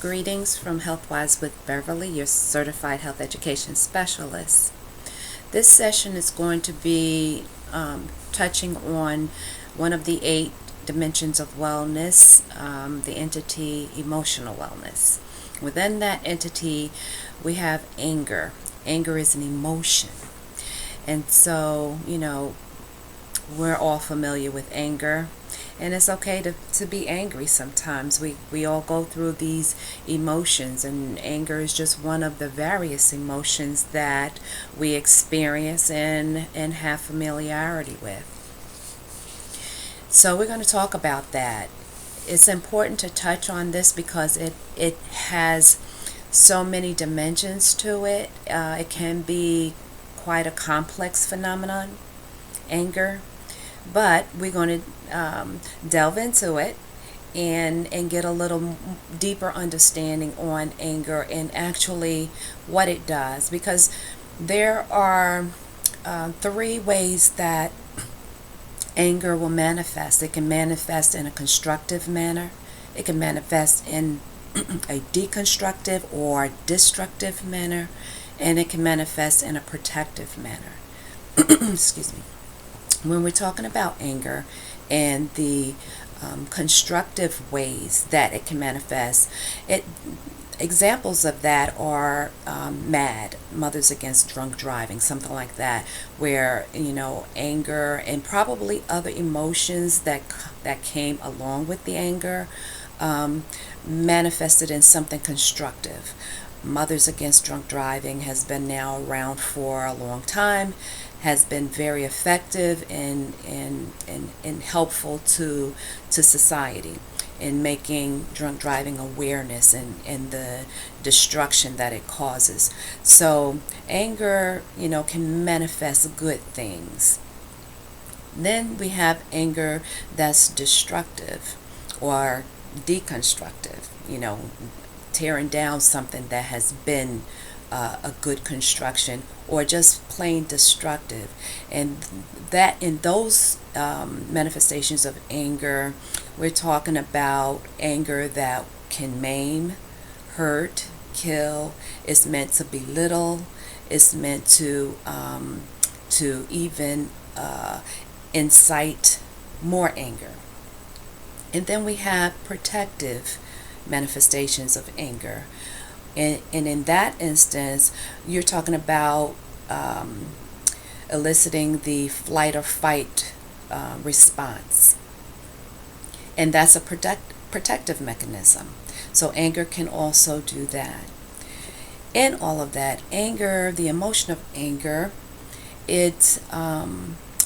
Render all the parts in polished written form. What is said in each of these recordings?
Greetings from HealthWise with Beverly, your certified health education specialist. This session is going to be touching on one of the 8 dimensions of wellness, the entity emotional wellness. Within that entity, we have anger. Anger is an emotion. And so, we're all familiar with anger. And it's okay to be angry sometimes. We all go through these emotions, and anger is just one of the various emotions that we experience and have familiarity with. So we're going to talk about that. It's important to touch on this because it has so many dimensions to it. It can be quite a complex phenomenon, anger. But we're going to delve into it and get a little deeper understanding on anger and actually what it does. Because there are 3 ways that anger will manifest. It can manifest in a constructive manner. It can manifest in a deconstructive or destructive manner. And it can manifest in a protective manner. Excuse me. When we're talking about anger and the constructive ways that it can manifest, examples of that are MAD, Mothers Against Drunk Driving, something like that, where anger and probably other emotions that came along with the anger manifested in something constructive. Mothers Against Drunk Driving has been now around for a long time, has been very effective and helpful to society in making drunk driving awareness and the destruction that it causes. So anger, can manifest good things. Then we have anger that's destructive or deconstructive, tearing down something that has been a good construction, or just plain destructive. And that in those manifestations of anger, we're talking about anger that can maim, hurt, kill. It's meant to belittle. It's meant to even incite more anger. And then we have protective manifestations of anger. And in that instance, you're talking about eliciting the flight or fight response. And that's a protective mechanism. So anger can also do that. In all of that, anger, the emotion of anger, it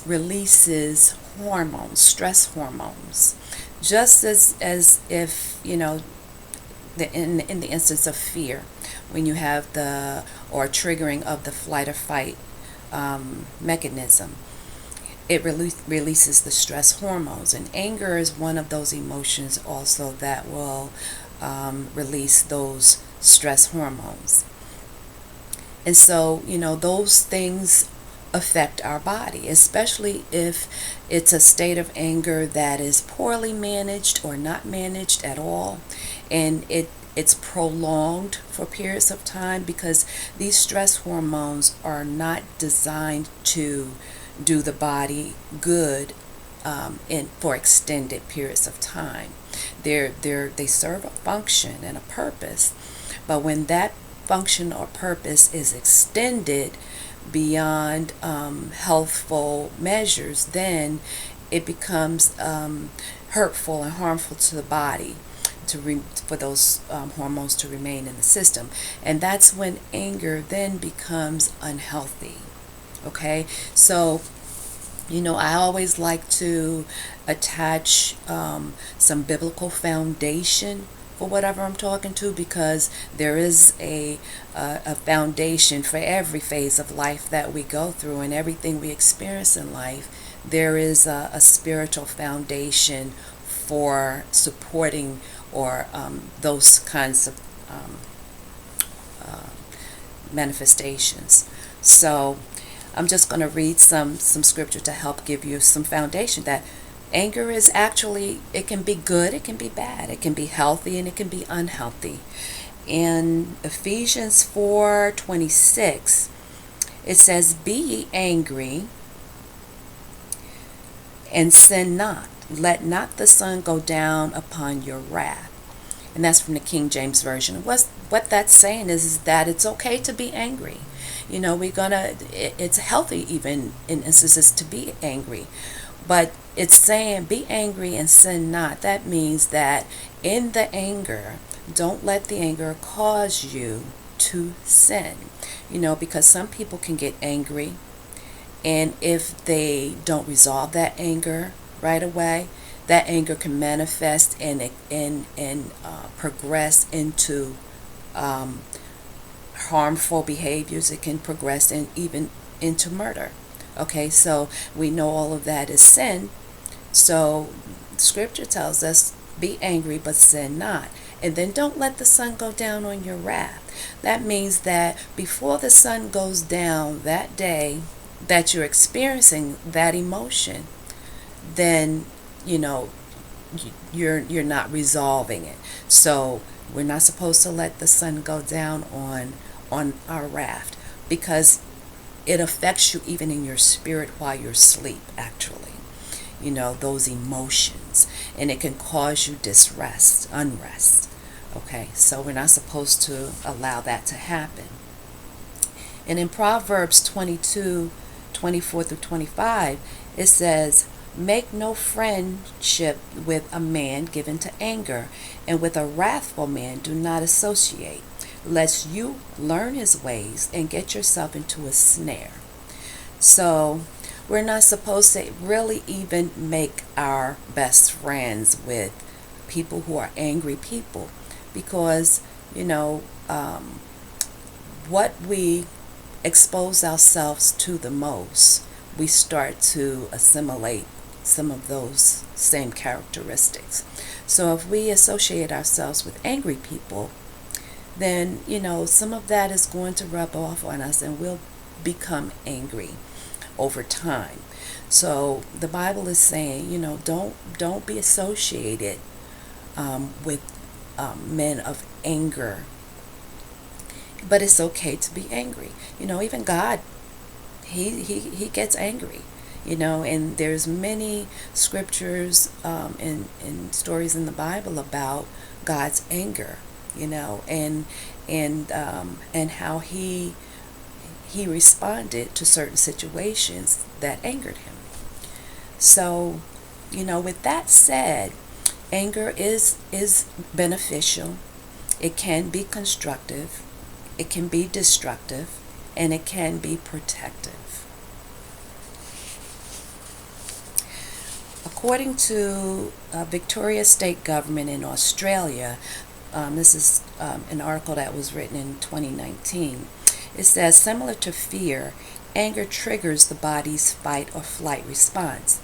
releases hormones, stress hormones. Just as if, in the instance of fear, when you have triggering of the flight or fight mechanism, it releases the stress hormones. And anger is one of those emotions also that will release those stress hormones. And so, those things affect our body, especially if it's a state of anger that is poorly managed or not managed at all, and it's prolonged for periods of time, because these stress hormones are not designed to do the body good for extended periods of time. They serve a function and a purpose, but when that function or purpose is extended beyond healthful measures, then it becomes hurtful and harmful to the body for those hormones to remain in the system. And that's when anger then becomes unhealthy. Okay, so I always like to attach some biblical foundation for whatever I'm talking to, because there is a foundation for every phase of life that we go through, and everything we experience in life. There is a spiritual foundation for supporting or those kinds of manifestations. So I'm just going to read some scripture to help give you some foundation that Anger is actually, it can be good, it can be bad, it can be healthy, and it can be unhealthy. In Ephesians 4:26, it says, "Be ye angry and sin not. Let not the sun go down upon your wrath." And that's from the King James Version. What that's saying is that it's okay to be angry. It's healthy even in instances to be angry. But it's saying be angry and sin not. That means that in the anger, don't let the anger cause you to sin. Because some people can get angry, and if they don't resolve that anger right away, that anger can manifest and progress into harmful behaviors. It can progress even into murder. Okay, so we know all of that is sin. So Scripture tells us, be angry but sin not. And then don't let the sun go down on your wrath. That means that before the sun goes down that day that you're experiencing that emotion, then you're not resolving it. So we're not supposed to let the sun go down on our wrath, because it affects you even in your spirit while you're asleep, actually. Those emotions, and it can cause you unrest. Okay, so we're not supposed to allow that to happen. And in Proverbs 22:24-25, it says, "Make no friendship with a man given to anger, and with a wrathful man do not associate, lest you learn his ways and get yourself into a snare." So we're not supposed to really even make our best friends with people who are angry people, because what we expose ourselves to the most, we start to assimilate some of those same characteristics. So if we associate ourselves with angry people, then some of that is going to rub off on us, and we'll become angry over time. So the Bible is saying, don't be associated with men of anger. But it's okay to be angry. Even God, he gets angry. And there's many scriptures and stories in the Bible about God's anger. And how he responded to certain situations that angered him. So, with that said, anger is beneficial. It can be constructive. It can be destructive, and it can be protective. According to Victoria State Government in Australia, this is an article that was written in 2019. It says, similar to fear, anger triggers the body's fight or flight response.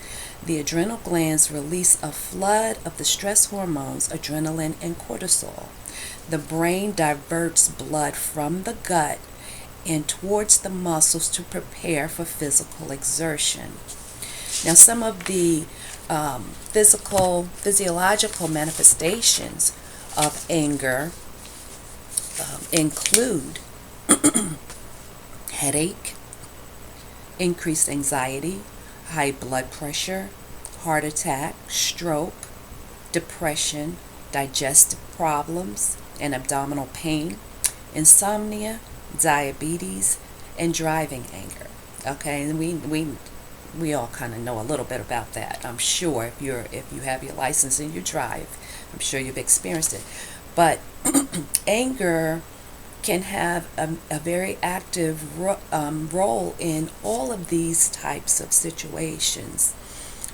The adrenal glands release a flood of the stress hormones, adrenaline and cortisol. The brain diverts blood from the gut and towards the muscles to prepare for physical exertion. Now, some of the physiological manifestations of anger include headache, increased anxiety, high blood pressure, heart attack, stroke, depression, digestive problems, and abdominal pain, insomnia, diabetes, and driving anger. Okay, and we all kind of know a little bit about that. I'm sure if you have your license and you drive, I'm sure you've experienced it. But anger can have a very active role in all of these types of situations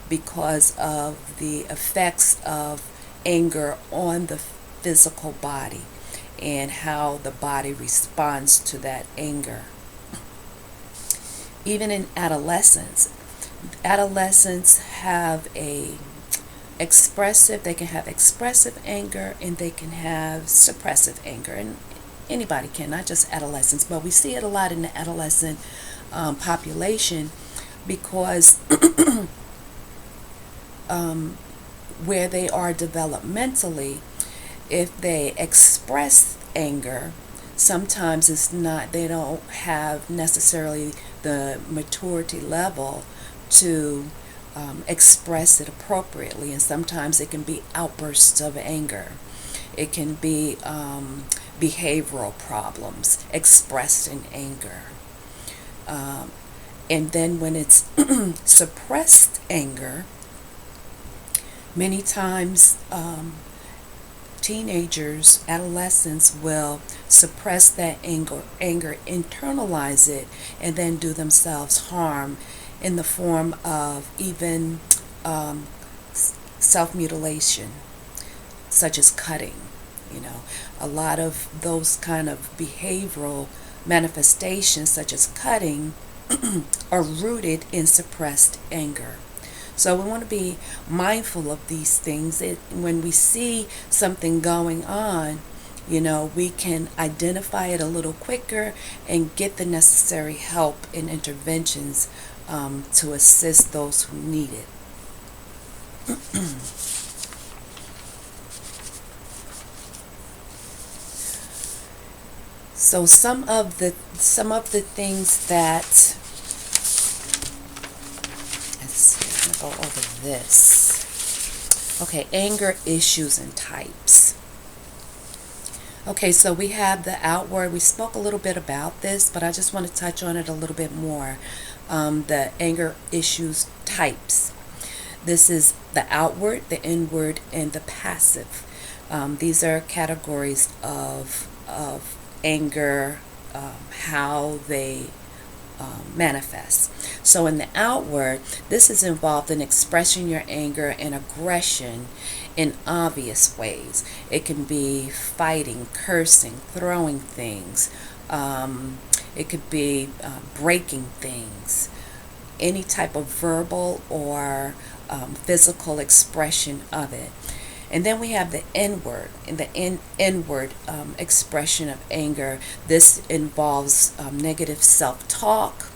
because of the effects of anger on the physical body and how the body responds to that anger. Even in adolescents have they can have expressive anger and they can have suppressive anger, and anybody can, not just adolescents, but we see it a lot in the adolescent population because um, where they are developmentally, if they express anger, sometimes it's not, they don't have necessarily the maturity level to express it appropriately, and sometimes it can be outbursts of anger. It can be behavioral problems expressed in anger. Um, and then when it's suppressed anger, many times teenagers, adolescents will suppress that anger, internalize it, and then do themselves harm in the form of even um, self-mutilation, such as cutting. You know, a lot of those kind of behavioral manifestations, such as cutting, are rooted in suppressed anger. So we want to be mindful of these things. When we see something going on, we can identify it a little quicker and get the necessary help and interventions to assist those who need it. So some of the things that, let's see, I'm gonna go over this. Okay, anger issues and types. Okay, so we have the outward. We spoke a little bit about this, but I just want to touch on it a little bit more. The anger issues types. This is the outward, the inward, and the passive. These are categories of anger, how they manifest. So in the outward, this is involved in expressing your anger and aggression in obvious ways. It can be fighting, cursing, throwing things. It could be breaking things. Any type of verbal or physical expression of it. And then we have the inward, and the inward expression of anger. This involves negative self-talk,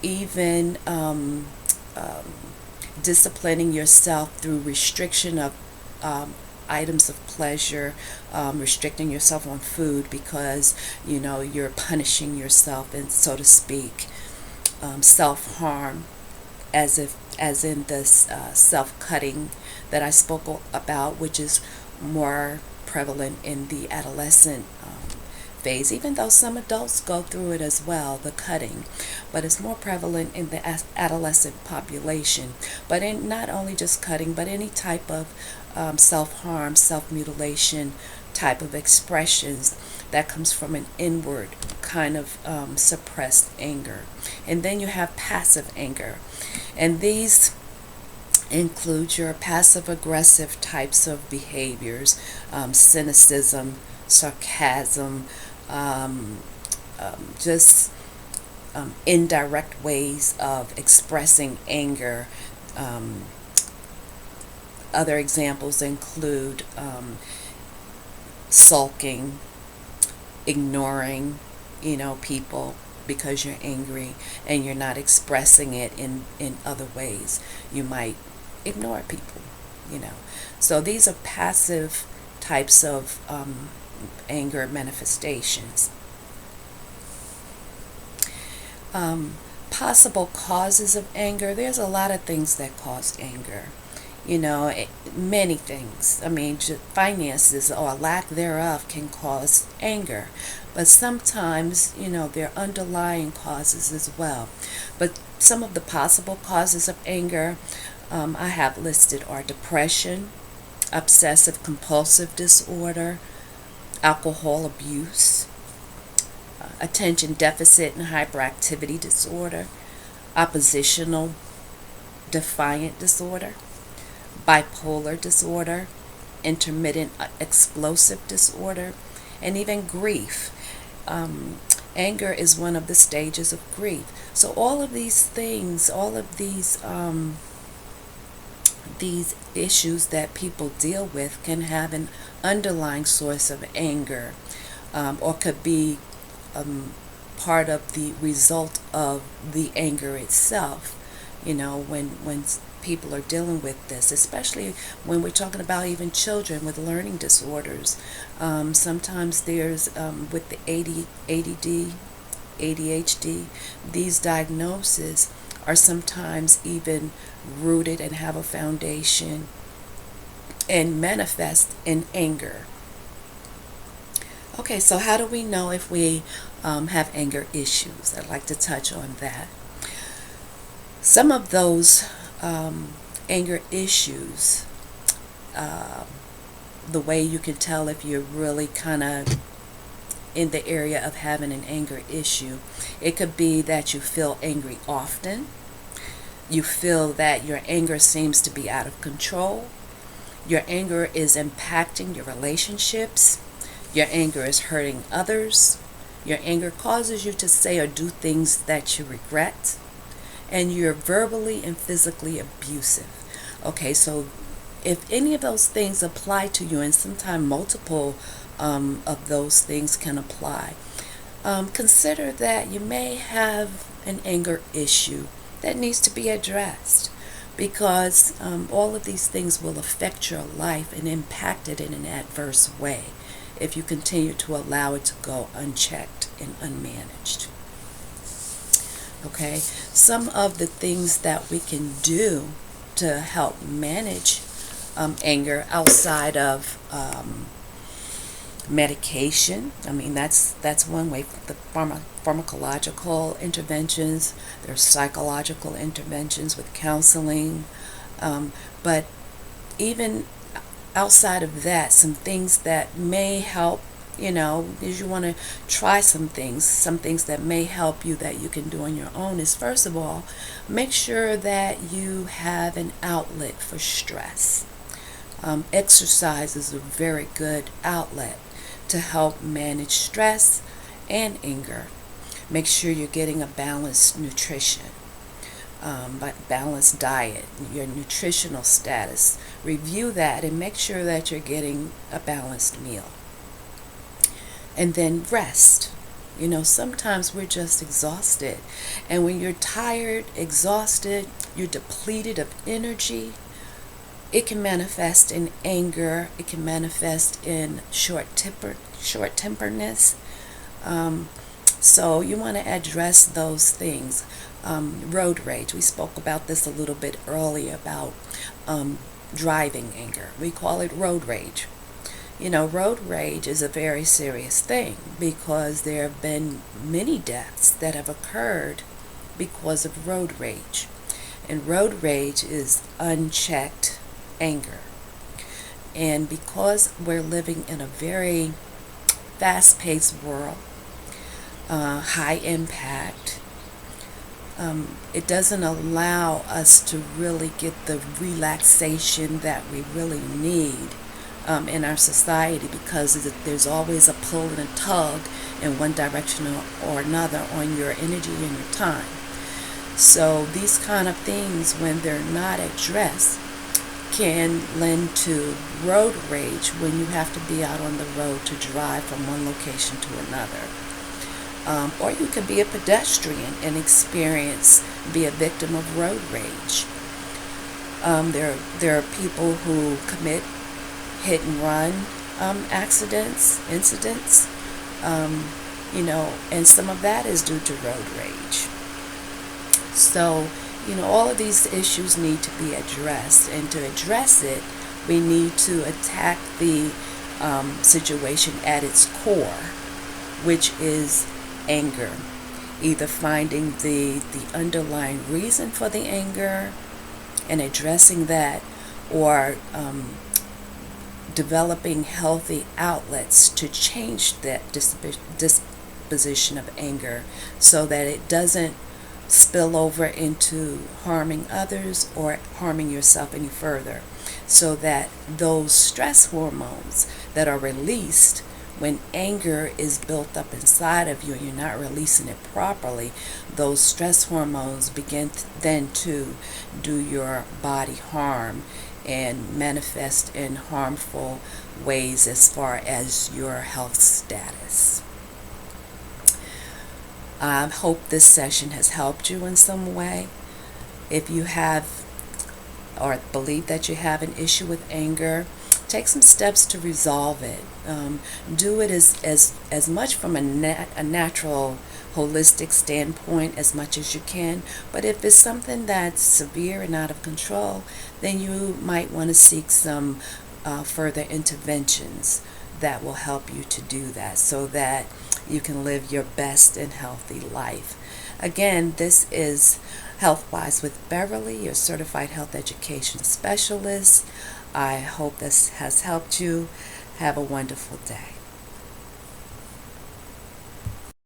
even disciplining yourself through restriction of items of pleasure, restricting yourself on food because you're punishing yourself, and so to speak, self-harm, as in this self-cutting that I spoke about, which is more prevalent in the adolescent phase, even though some adults go through it as well, the cutting, but it's more prevalent in the adolescent population. But in not only just cutting, but any type of self-harm, self-mutilation type of expressions that comes from an inward kind of suppressed anger. And then you have passive anger, and these include your passive aggressive types of behaviors, cynicism, sarcasm, just indirect ways of expressing anger. Other examples include sulking, ignoring, people because you're angry and you're not expressing it in other ways. You might ignore people. So these are passive types of anger manifestations. Possible causes of anger. There's a lot of things that cause anger. Many things. I mean, finances or lack thereof can cause anger. But sometimes, there are underlying causes as well. But some of the possible causes of anger I have listed are depression, obsessive compulsive disorder, alcohol abuse, attention deficit and hyperactivity disorder, oppositional defiant disorder, bipolar disorder, intermittent explosive disorder, and even grief. Anger is one of the stages of grief. So all of these things, all of these issues that people deal with can have an underlying source of anger, or could be part of the result of the anger itself. When people are dealing with this, especially when we're talking about even children with learning disorders. Sometimes there's with the ADD, ADHD, these diagnoses are sometimes even rooted and have a foundation and manifest in anger. Okay, so how do we know if we have anger issues? I'd like to touch on that. Some of those anger issues, uh, the way you can tell if you're really kind of in the area of having an anger issue, it could be that you feel angry often. You feel that your anger seems to be out of control. Your anger is impacting your relationships. Your anger is hurting others. Your anger causes you to say or do things that you regret. And you're verbally and physically abusive. Okay, so if any of those things apply to you, and sometimes multiple of those things can apply, consider that you may have an anger issue that needs to be addressed, because all of these things will affect your life and impact it in an adverse way if you continue to allow it to go unchecked and unmanaged. Okay, some of the things that we can do to help manage anger outside of medication. I mean, that's one way. The pharmacological interventions. There's psychological interventions with counseling, but even outside of that, some things that may help, is you want to try some things that may help you that you can do on your own, is first of all, make sure that you have an outlet for stress. Exercise is a very good outlet to help manage stress and anger. Make sure you're getting a balanced nutrition, balanced diet, your nutritional status. Review that and make sure that you're getting a balanced meal. And then rest. Sometimes we're just exhausted. And when you're tired, exhausted, you're depleted of energy, it can manifest in anger. It can manifest in short-temperedness. So you want to address those things. Road rage. We spoke about this a little bit earlier about driving anger. We call it road rage. Road rage is a very serious thing, because there have been many deaths that have occurred because of road rage. And road rage is unchecked anger. And because we're living in a very fast-paced world, high impact, it doesn't allow us to really get the relaxation that we really need in our society, because there's always a pull and a tug in one direction or another on your energy and your time. So these kind of things, when they're not addressed, can lend to road rage, when you have to be out on the road to drive from one location to another. Or you can be a pedestrian and be a victim of road rage. There are people who commit hit and run incidents, and some of that is due to road rage. So, all of these issues need to be addressed, and to address it, we need to attack the situation at its core, which is anger. Either finding the underlying reason for the anger and addressing that, or developing healthy outlets to change that disposition of anger, so that it doesn't spill over into harming others or harming yourself any further, so that those stress hormones that are released when anger is built up inside of you and you're not releasing it properly, those stress hormones begin then to do your body harm and manifest in harmful ways as far as your health status. I hope this session has helped you in some way. If you have or believe that you have an issue with anger, take some steps to resolve it. Do it as much from a natural, holistic standpoint as much as you can. But if it's something that's severe and out of control, then you might want to seek some further interventions that will help you to do that so that you can live your best and healthy life. Again, this is HealthWise with Beverly, your certified health education specialist. I hope this has helped you. Have a wonderful day.